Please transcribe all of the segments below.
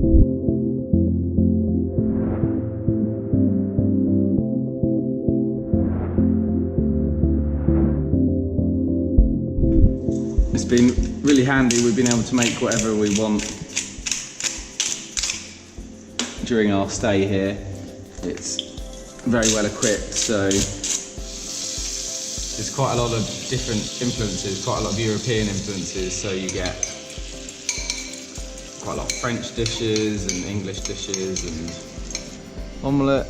It's been really handy. We've been able to make whatever we want during our stay here. It's very well equipped, so there's quite a lot of different influences, quite a lot of European influences, so you get quite a lot of French dishes and English dishes and omelette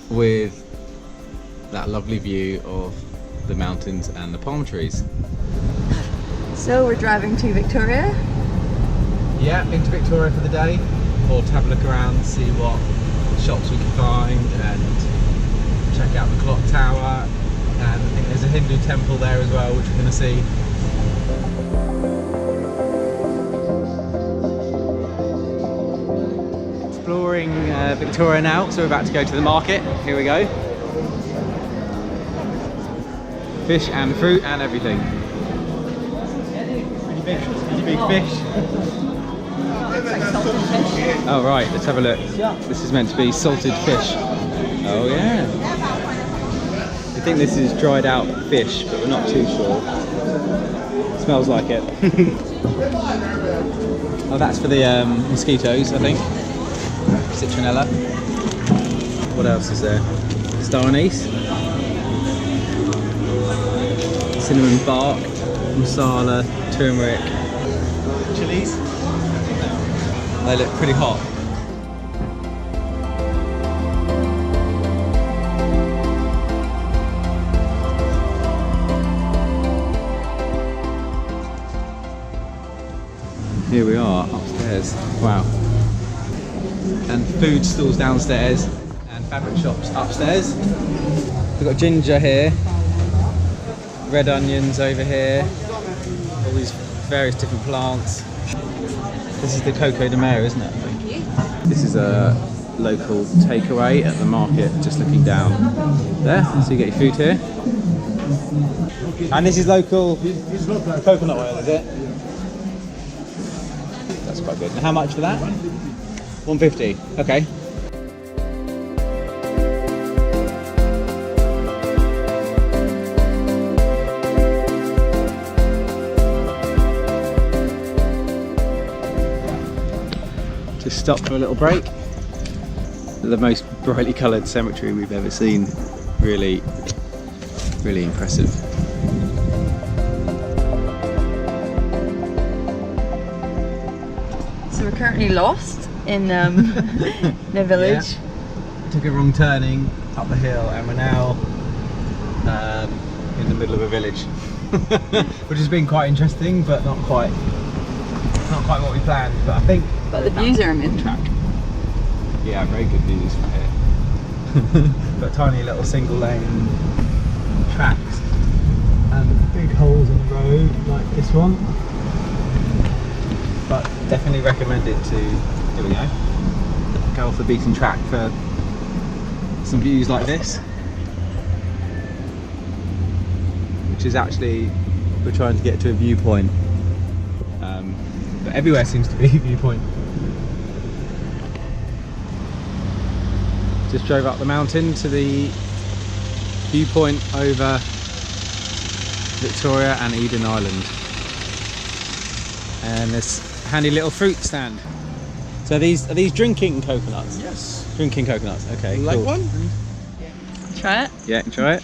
with that lovely view of the mountains and the palm trees. So we're driving to Victoria? Yeah, into Victoria for the day, or to have a look around, see what shops we can find and check out the clock tower. And I think there's a Hindu temple there as well, which we're going to see. Exploring Victoria now, so we're about to go to the market. Here we go. Fish and fruit and everything. Pretty big fish. Oh right, let's have a look. This is meant to be salted fish. Oh yeah. I think this is dried out fish, but we're not too sure. Smells like it. Oh, that's for the mosquitoes, I think. Citronella. What else is there? Star anise. Cinnamon bark. Masala. Turmeric. Chilies. They look pretty hot. Here we are upstairs. Wow. And food stalls downstairs and fabric shops upstairs. We've got ginger here, red onions over here, all these various different plants. This is the Coco de Mayo, isn't it? I think. This is a local takeaway at the market, just looking down there. So you get your food here. And this is local coconut oil, is it? That's quite good. And how much for that? 150. Okay. Just stopped for a little break. The most brightly coloured cemetery we've ever seen. Really, really impressive. So we're currently lost in the village. Yeah. Took a wrong turning up the hill and we're now in the middle of a village. Which has been quite interesting, but not quite what we planned. But I think. But the views are amazing. Track. Yeah, very good views from here. But tiny little single lane tracks and big holes in the road like this one. But definitely recommended to, here we go off the beaten track for some views like this. Which is actually, we're trying to get to a viewpoint. But everywhere seems to be a viewpoint. Just drove up the mountain to the viewpoint over Victoria and Eden Island. And this handy little fruit stand. So are these drinking coconuts? Yes. Drinking coconuts, okay. You like cool. one? Try it. Yeah, try it.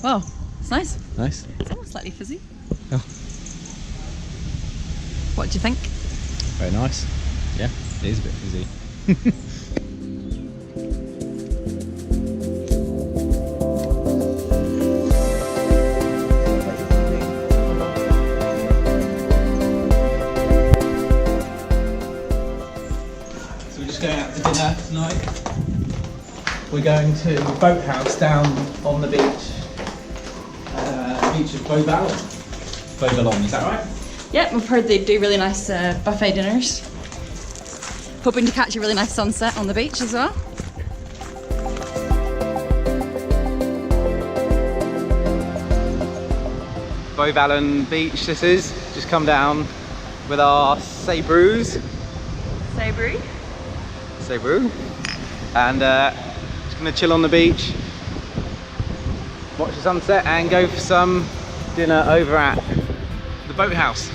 Wow, it's nice. Nice. It's almost slightly fizzy. Oh. What do you think? Very nice. Yeah, it is a bit fizzy. So we're just going out to dinner tonight. We're going to a boathouse down on the beach. Beach of Beauballon. Beauballon, is that right? Yeah, we've heard they do really nice buffet dinners. Hoping to catch a really nice sunset on the beach as well. Beauballon beach this is, just come down with our say brews. Savory. Say brew. And just gonna chill on the beach, watch the sunset and go for some dinner over at the boathouse.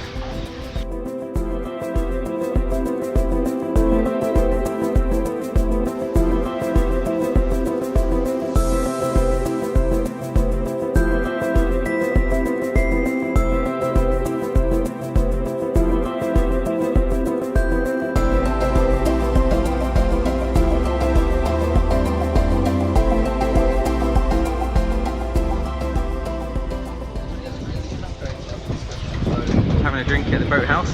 Having a drink at the boathouse.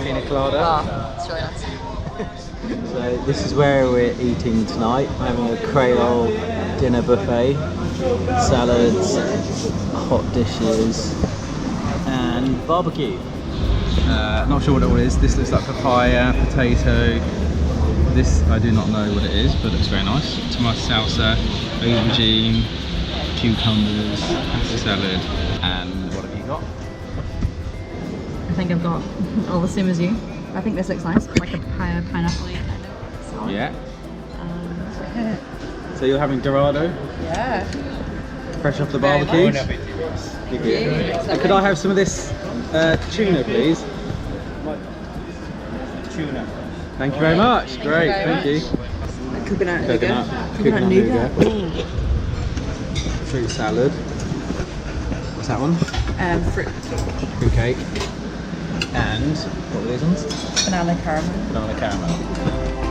Pina colada. Oh, it's really nice. So this is where we're eating tonight. We're having a creole dinner buffet, salads, hot dishes, and barbecue. Not sure what it all is. This looks like papaya, potato. This I do not know what it is, but it's very nice. Tomato salsa, aubergine, cucumbers, pasta salad, and what have you got? I think I've got all the same as you. I think this looks nice, like a pineapple kind of salad. Yeah. Yeah. So you're having dorado, Yeah. fresh off the Very barbecue. much. Thank you. Yeah. Could I have some of this tuna, please? Tuna. Thank you very much. Great, very thank you. Coconut Coconut nougat. Fruit salad. What's that one? Fruit. Fruit cake. And what were these ones? Banana caramel. Banana caramel.